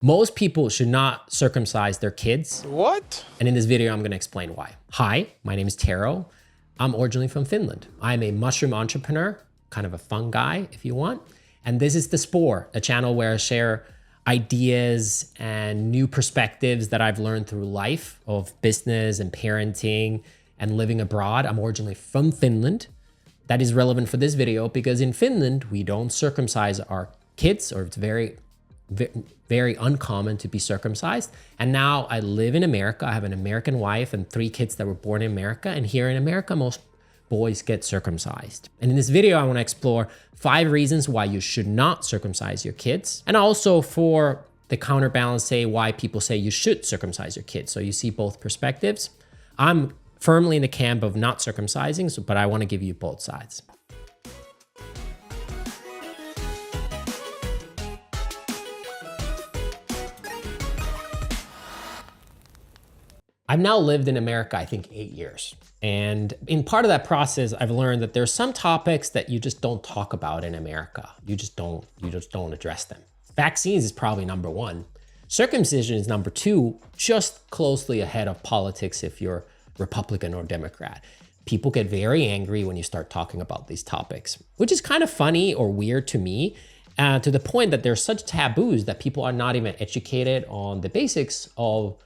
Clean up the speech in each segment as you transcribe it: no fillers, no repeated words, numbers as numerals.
Most people should not circumcise their kids. What? And in this video, I'm gonna explain why. Hi, my name is Tero. I'm originally from Finland. I'm a mushroom entrepreneur, kind of a fun guy if you want. And this is The Spore, a channel where I share ideas and new perspectives that I've learned through life of business and parenting and living abroad. I'm originally from Finland. That is relevant for this video because in Finland, we don't circumcise our kids, or it's very uncommon to be circumcised. And now I live in America. I have an American wife and 3 kids that were born in America. And here in America, most boys get circumcised. And in this video, I want to explore 5 reasons why you should not circumcise your kids. And also for the counterbalance, say why people say you should circumcise your kids. So you see both perspectives. I'm firmly in the camp of not circumcising, but I want to give you both sides. I've now lived in America, I think 8 years. And in part of that process, I've learned that there's some topics that you just don't talk about in America. You just don't address them. Vaccines is probably number 1. Circumcision is number 2, just closely ahead of politics if you're Republican or Democrat. People get very angry when you start talking about these topics, which is kind of funny or weird to me, to the point that there's such taboos that people are not even educated on the basics of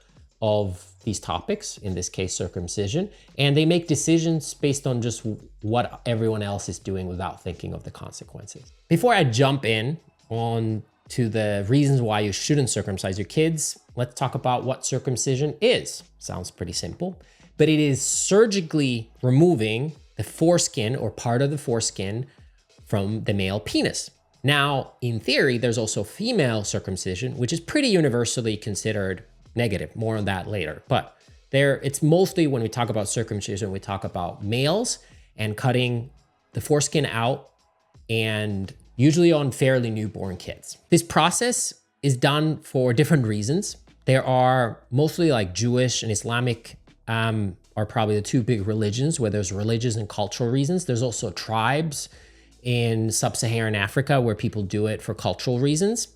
these topics, in this case, circumcision, and they make decisions based on just what everyone else is doing without thinking of the consequences. Before I jump in on to the reasons why you shouldn't circumcise your kids, let's talk about what circumcision is. Sounds pretty simple, but it is surgically removing the foreskin or part of the foreskin from the male penis. Now, in theory, there's also female circumcision, which is pretty universally considered negative. More on that later. But it's mostly when we talk about circumcision, we talk about males and cutting the foreskin out, and usually on fairly newborn kids. This process is done for different reasons. There are mostly like Jewish and Islamic are probably the 2 big religions where there's religious and cultural reasons. There's also tribes in sub-Saharan Africa where people do it for cultural reasons.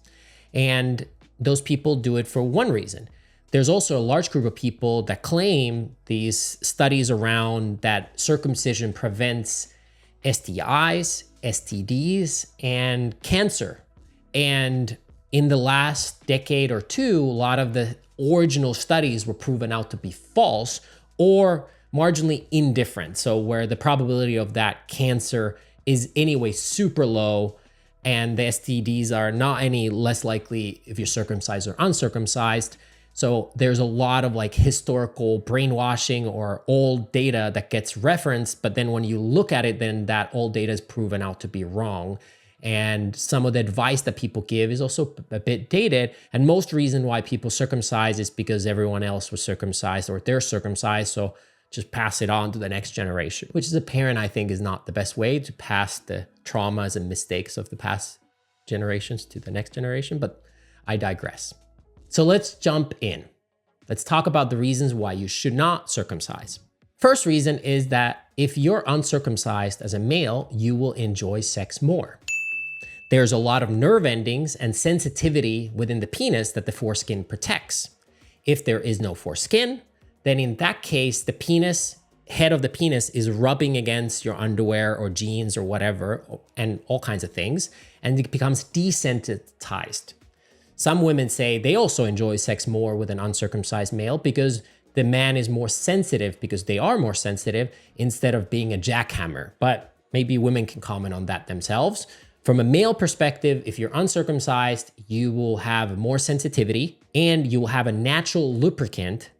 And those people do it for one reason. There's also a large group of people that claim these studies around that circumcision prevents STIs, STDs, and cancer. And in the last decade or 2, a lot of the original studies were proven out to be false or marginally indifferent. So where the probability of that cancer is anyway super low, and the STDs are not any less likely if you're circumcised or uncircumcised. So there's a lot of like historical brainwashing or old data that gets referenced, but then when you look at it, then that old data is proven out to be wrong. And some of the advice that people give is also a bit dated. And most reason why people circumcise is because everyone else was circumcised or they're circumcised. So just pass it on to the next generation, which as a parent, I think is not the best way to pass the traumas and mistakes of the past generations to the next generation, but I digress. So let's jump in. Let's talk about the reasons why you should not circumcise. First reason is that if you're uncircumcised as a male, you will enjoy sex more. There's a lot of nerve endings and sensitivity within the penis that the foreskin protects. If there is no foreskin, then in that case, the head of the penis is rubbing against your underwear or jeans or whatever, and all kinds of things, and it becomes desensitized. Some women say they also enjoy sex more with an uncircumcised male because the man is more sensitive, because they are more sensitive instead of being a jackhammer. But maybe women can comment on that themselves. From a male perspective, if you're uncircumcised, you will have more sensitivity and you will have a natural lubricant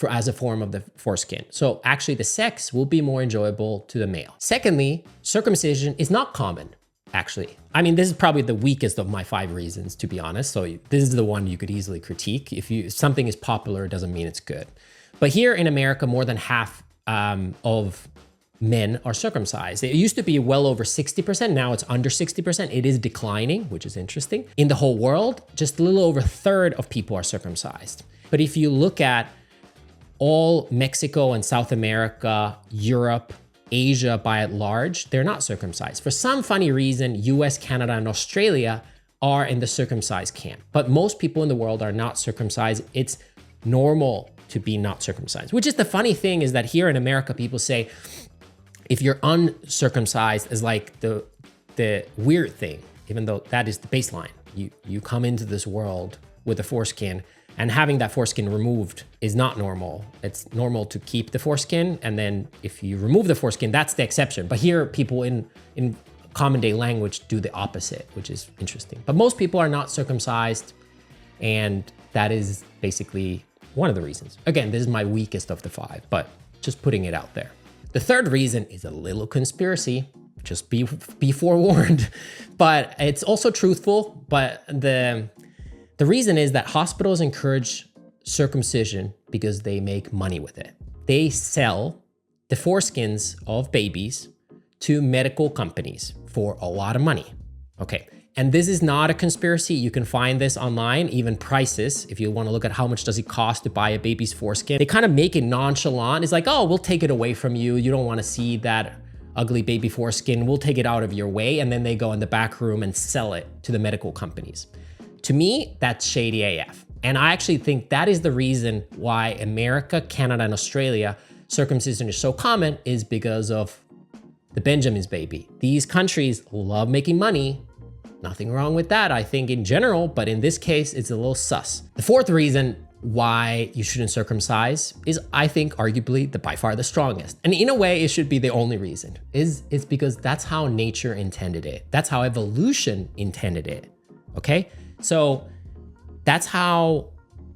as a form of the foreskin. So actually the sex will be more enjoyable to the male. Secondly, circumcision is not common. Actually, I mean, this is probably the weakest of my 5 reasons, to be honest. So this is the one you could easily critique. If something is popular, it doesn't mean it's good. But here in America, more than half of men are circumcised. It used to be well over 60%. Now it's under 60%. It is declining, which is interesting. In the whole world, just a little over a third of people are circumcised. But if you look at all Mexico and South America, Europe, Asia by and large, they're not circumcised. For some funny reason, US, Canada, and Australia are in the circumcised camp, but most people in the world are not circumcised. It's normal to be not circumcised, which is the funny thing is that here in America, people say, if you're uncircumcised is like the weird thing, even though that is the baseline. You come into this world with a foreskin, and having that foreskin removed is not normal. It's normal to keep the foreskin, and then if you remove the foreskin, that's the exception. But here, people in common day language do the opposite, which is interesting. But most people are not circumcised, and that is basically one of the reasons. Again, this is my weakest of the 5, but just putting it out there. The third reason is a little conspiracy. Just be forewarned, but it's also truthful. But the reason is that hospitals encourage circumcision because they make money with it. They sell the foreskins of babies to medical companies for a lot of money. Okay, and this is not a conspiracy. You can find this online, even prices. If you want to look at how much does it cost to buy a baby's foreskin, they kind of make it nonchalant. It's like, oh, we'll take it away from you. You don't want to see that ugly baby foreskin. We'll take it out of your way. And then they go in the back room and sell it to the medical companies. To me, that's shady AF. And I actually think that is the reason why America, Canada, and Australia, circumcision is so common is because of the Benjamin's baby. These countries love making money. Nothing wrong with that, I think, in general, but in this case, it's a little sus. The fourth reason why you shouldn't circumcise is, I think, arguably by far the strongest. And in a way, it should be the only reason. It's because that's how nature intended it. That's how evolution intended it, okay? So that's how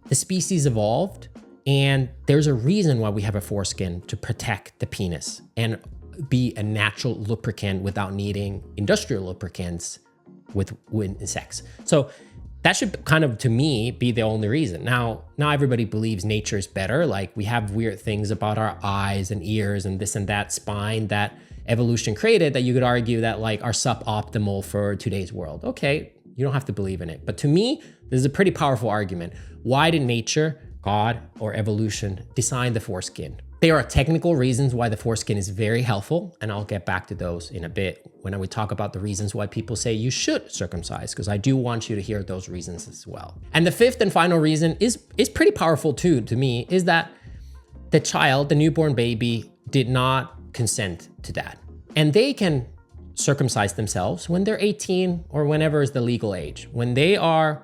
the species evolved. And there's a reason why we have a foreskin to protect the penis and be a natural lubricant without needing industrial lubricants with sex. So that should kind of, to me, be the only reason. Now everybody believes nature is better. Like we have weird things about our eyes and ears and this and that spine that evolution created that you could argue that like are suboptimal for today's world. Okay, you don't have to believe in it. But to me, this is a pretty powerful argument. Why did nature, God, or evolution design the foreskin? There are technical reasons why the foreskin is very helpful, and I'll get back to those in a bit when we talk about the reasons why people say you should circumcise, because I do want you to hear those reasons as well. And the fifth and final reason is pretty powerful too, to me, is that the child, the newborn baby, did not consent to that. And they can circumcise themselves when they're 18 or whenever is the legal age. When they are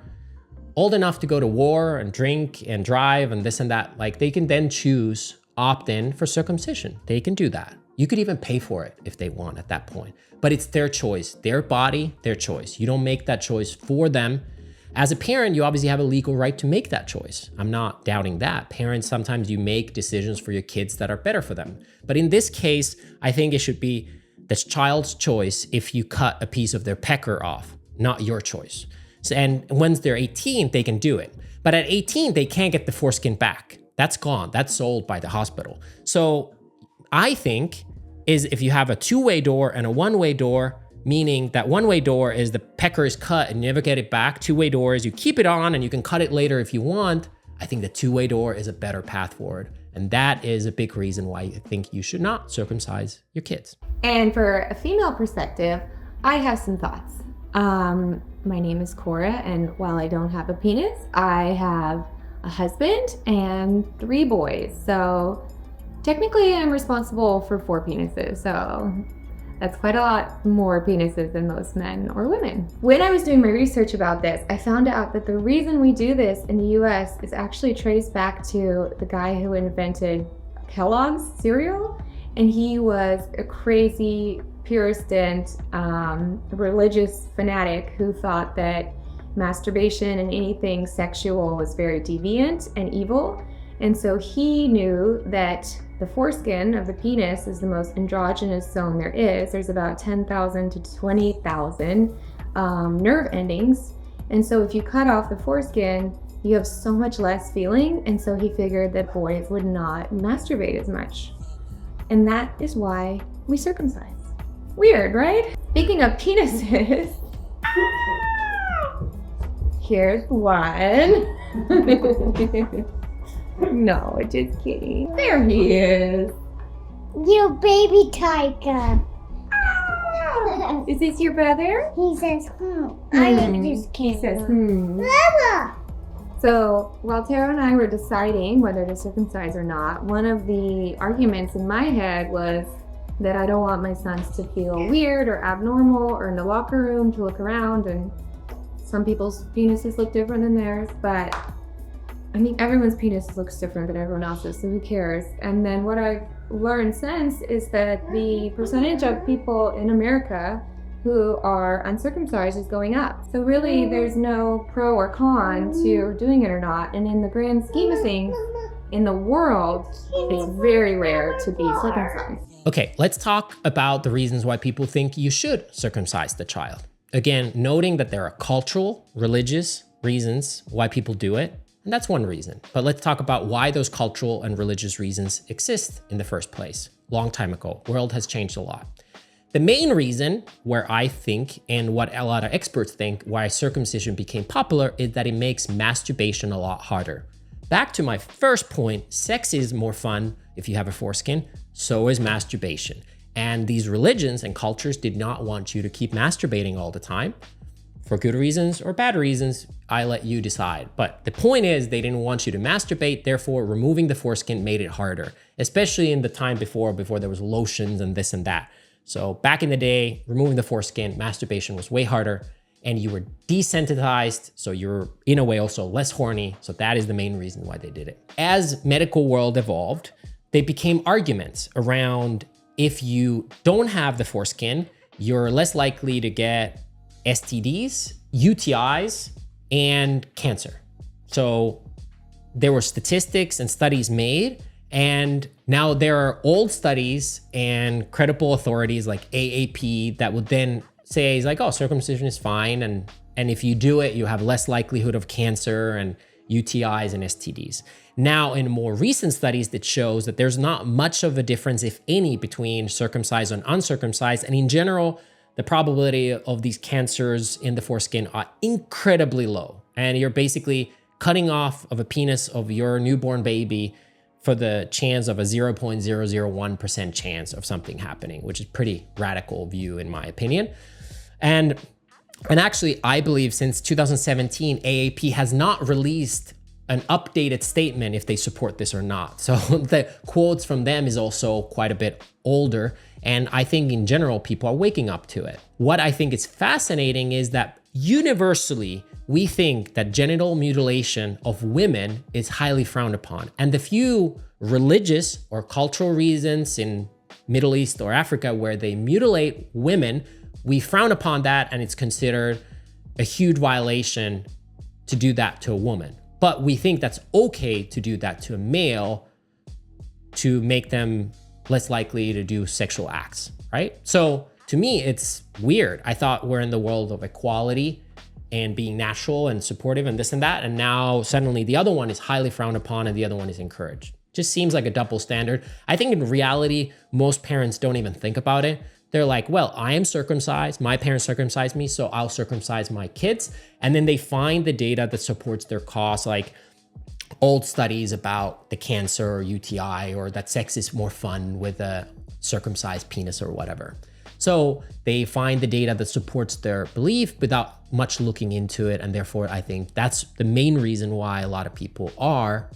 old enough to go to war and drink and drive and this and that, like they can then choose opt in for circumcision. They can do that. You could even pay for it if they want at that point, but it's their choice, their body, their choice. You don't make that choice for them. As a parent, you obviously have a legal right to make that choice. I'm not doubting that. Parents, sometimes you make decisions for your kids that are better for them. But in this case, I think it should be the child's choice if you cut a piece of their pecker off, not your choice. So, and once they're 18, they can do it. But at 18, they can't get the foreskin back. That's gone. That's sold by the hospital. So I think is if you have a two-way door and a one-way door, meaning that one-way door is the pecker is cut and you never get it back. Two-way door is you keep it on and you can cut it later if you want. I think the two-way door is a better path forward. And that is a big reason why I think you should not circumcise your kids. And for a female perspective, I have some thoughts. My name is Cora, and while I don't have a penis, I have a husband and 3 boys. So technically I'm responsible for 4 penises. So that's quite a lot more penises than most men or women. When I was doing my research about this, I found out that the reason we do this in the US is actually traced back to the guy who invented Kellogg's cereal. And he was a crazy Puritan, religious fanatic who thought that masturbation and anything sexual was very deviant and evil. And so he knew that the foreskin of the penis is the most androgynous zone there is. There's about 10,000 to 20,000 nerve endings. And so if you cut off the foreskin, you have so much less feeling. And so he figured that boys would not masturbate as much. And that is why we circumcise. Weird, right? Speaking of penises, here's one. No, just kidding. There he is. You baby tiger. Is this your brother? He says, I just He can't. says, Mama! So while Tara and I were deciding whether to circumcise or not, one of the arguments in my head was that I don't want my sons to feel weird or abnormal or in the locker room to look around, and some people's penises look different than theirs, but I mean, everyone's penis looks different than everyone else's, so who cares? And then what I've learned since is that the percentage of people in America who are uncircumcised is going up. So really, there's no pro or con to doing it or not. And in the grand scheme of things, in the world, it's very rare to be circumcised. Okay, let's talk about the reasons why people think you should circumcise the child. Again, noting that there are cultural, religious reasons why people do it. And that's one reason. But let's talk about why those cultural and religious reasons exist in the first place. Long time ago, world has changed a lot. The main reason where I think, and what a lot of experts think, why circumcision became popular is that it makes masturbation a lot harder. Back to my first point, sex is more fun if you have a foreskin, so is masturbation. And these religions and cultures did not want you to keep masturbating all the time. For good reasons or bad reasons, I let you decide. But the point is, they didn't want you to masturbate, therefore removing the foreskin made it harder, especially in the time before there was lotions and this and that. So back in the day, removing the foreskin, masturbation was way harder, and you were desensitized, so you're in a way also less horny. So that is the main reason why they did it. As medical world evolved, they became arguments around if you don't have the foreskin, you're less likely to get STDs, UTIs, and cancer. So there were statistics and studies made, and now there are old studies and credible authorities like AAP that would then say, like, oh, circumcision is fine, and if you do it, you have less likelihood of cancer and UTIs and STDs. Now, in more recent studies, that shows that there's not much of a difference, if any, between circumcised and uncircumcised, and in general, the probability of these cancers in the foreskin are incredibly low. And you're basically cutting off of a penis of your newborn baby for the chance of a 0.001% chance of something happening, which is pretty radical view in my opinion. And actually, I believe since 2017, AAP has not released an updated statement if they support this or not. So the quotes from them is also quite a bit older. And I think in general, people are waking up to it. What I think is fascinating is that universally, we think that genital mutilation of women is highly frowned upon. And the few religious or cultural reasons in Middle East or Africa where they mutilate women, we frown upon that, and it's considered a huge violation to do that to a woman. But we think that's okay to do that to a male to make them less likely to do sexual acts, right? So to me, it's weird. I thought we're in the world of equality and being natural and supportive and this and that. And now suddenly the other one is highly frowned upon and the other one is encouraged. Just seems like a double standard. I think in reality, most parents don't even think about it. They're like, well, I am circumcised. My parents circumcised me, so I'll circumcise my kids. And then they find the data that supports their cause, like old studies about the cancer or UTI, or that sex is more fun with a circumcised penis or whatever. So they find the data that supports their belief without much looking into it. And therefore, I think that's the main reason why a lot of people are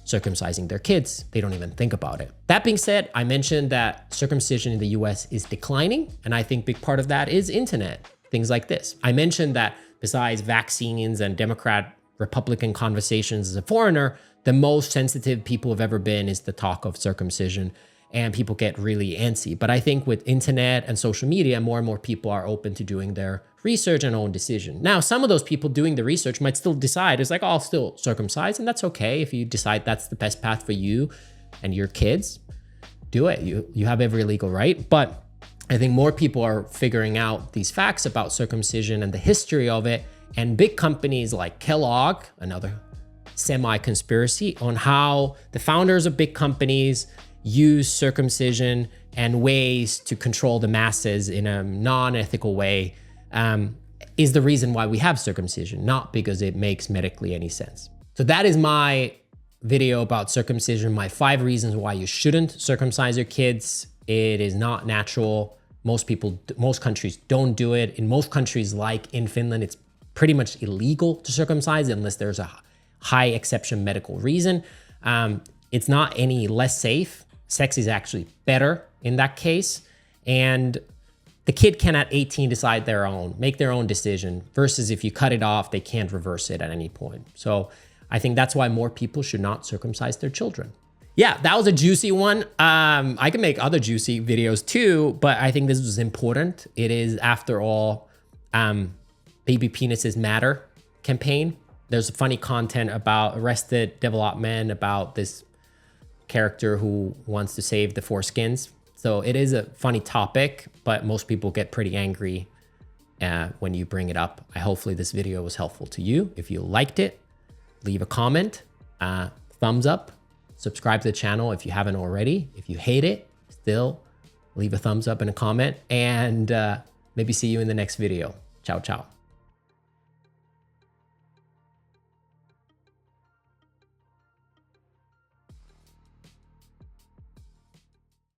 circumcising their kids. They don't even think about it. That being said, I mentioned that circumcision in the US is declining. And I think big part of that is internet, things like this. I mentioned that besides vaccines and Democrat-Republican conversations as a foreigner, the most sensitive people have ever been is the talk of circumcision, and people get really antsy. But I think with internet and social media, more and more people are open to doing their research and own decision. Now, some of those people doing the research might still decide, it's like, oh, I'll still circumcise, and that's okay. If you decide that's the best path for you and your kids, do it. You have every legal right. But I think more people are figuring out these facts about circumcision and the history of it, and big companies like Kellogg, another semi-conspiracy, on how the founders of big companies use circumcision and ways to control the masses in a non-ethical way, is the reason why we have circumcision, not because it makes medically any sense. So that is my video about circumcision, my 5 reasons why you shouldn't circumcise your kids. It is not natural. Most countries don't do it. In most countries, like in Finland, it's pretty much illegal to circumcise unless there's a high exception medical reason. It's not any less safe. Sex is actually better in that case. And the kid can at 18 decide make their own decision, versus if you cut it off, they can't reverse it at any point. So I think that's why more people should not circumcise their children. Yeah, that was a juicy one. I can make other juicy videos too, but I think this was important. It is, after all, Baby Penises Matter campaign. There's funny content about Arrested Development about this character who wants to save the foreskins. So it is a funny topic, but most people get pretty angry when you bring it up. Hopefully this video was helpful to you. If you liked it, leave a comment, thumbs up, subscribe to the channel if you haven't already. If you hate it, still leave a thumbs up and a comment, and maybe see you in the next video. Ciao, ciao.